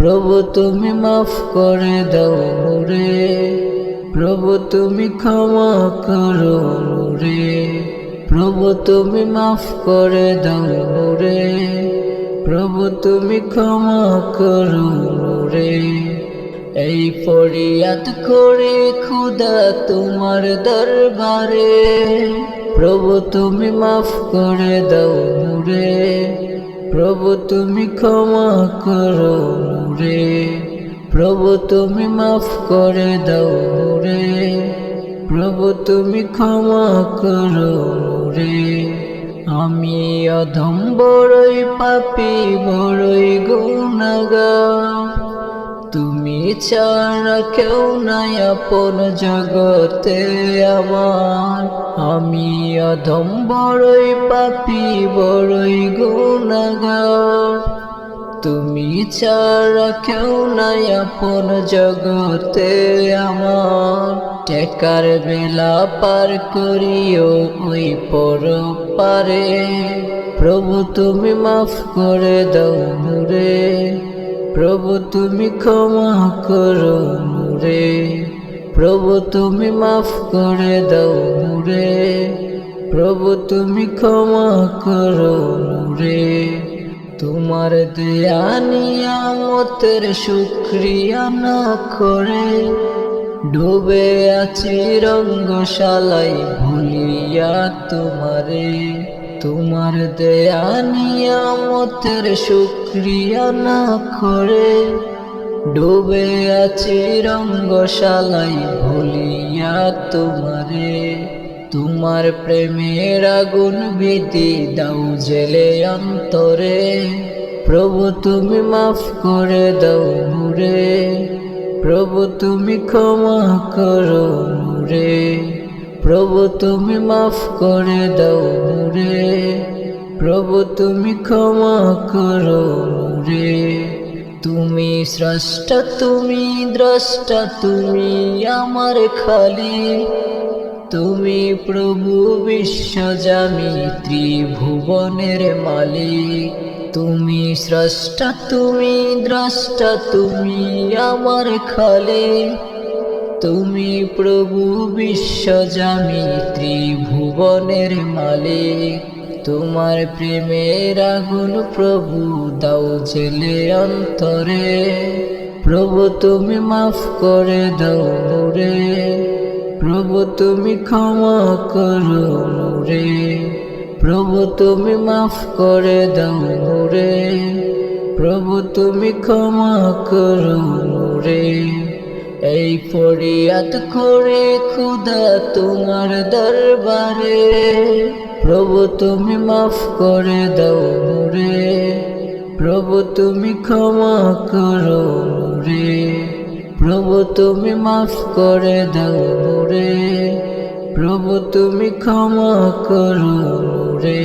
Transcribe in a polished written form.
প্রভু তুমি মাফ করে দাও রে, প্রভু তুমি ক্ষমা করো রে, প্রভু তুমি মাফ করে দাও রে, প্রভু তুমি ক্ষমা করো রে। এই ফরিয়াদ করে খুদা তোমার দরবারে, প্রভু তুমি মাফ করে দাও রে, প্রভু তুমি ক্ষমা করো রে, প্রভু তুমি মাফ করে দাও রে, প্রভু তুমি ক্ষমা করো রে। আমি অধম বড়ই পাপী বড়ই গুনাহগার, তুমি ছাড়া কেউ নাই আপন জগতে আমার। আমি অধম বড়ই পাপী বড়ই গুনাহগার, তুমি ছাড়া কেউ নাই আপন জগতে আমার। টেকার বেলা পার করিও ওই পর পারে, প্রভু তুমি মাফ করে দাও রে, প্রভু তুমি ক্ষমা করো রে, প্রভু তুমি মাফ করে দাও রে, প্রভু তুমি ক্ষমা করো রে। তোমার দয়া নিয়ামতের শুকরিয়া না করে, ডুবে আছি রঙ্গশালায় ভুলিয়া তোমারে। তোমার দয়া নিয়ামতের শুকরিয়া না করে, ডুবে আছি রঙ্গশালায় ভুলিয়া তোমারে। তোমার প্রেমের আগুন বিধি দাও জেলে অন্তরে, প্রভু তুমি মাফ করে দাও রে, প্রভু তুমি ক্ষমা করো রে, প্রভু তুমি মাফ করে দাও রে, প্রভু তুমি ক্ষমা করো রে। তুমি স্রষ্টা তুমি দ্রষ্টা তুমি আমার খালিক, তুমি প্রভু বিশ্বজামি ত্রিভুবনের মালিক। তুমি স্রষ্টা তুমি দ্রষ্টা তুমি আমার খালিক, তুমি প্রভু বিশ্বজামি ত্রিভুবনের মালিক। তোমার প্রেমের আগুন প্রভু দাও জেলে অন্তরে, প্রভু তুমি মাফ করে দাও রে, প্রভু তুমি ক্ষমা করো রে, প্রভু তুমি মাফ করে দাও রে, প্রভু তুমি ক্ষমা করো রে। এই ফরিয়াদ করে খুদা তোমার দরবারে, প্রভু তুমি মাফ করে দাও রে, প্রভু তুমি ক্ষমা করো রে, প্রভু তুমি মাফ করে দাও রে, প্রভু তুমি ক্ষমা করো রে।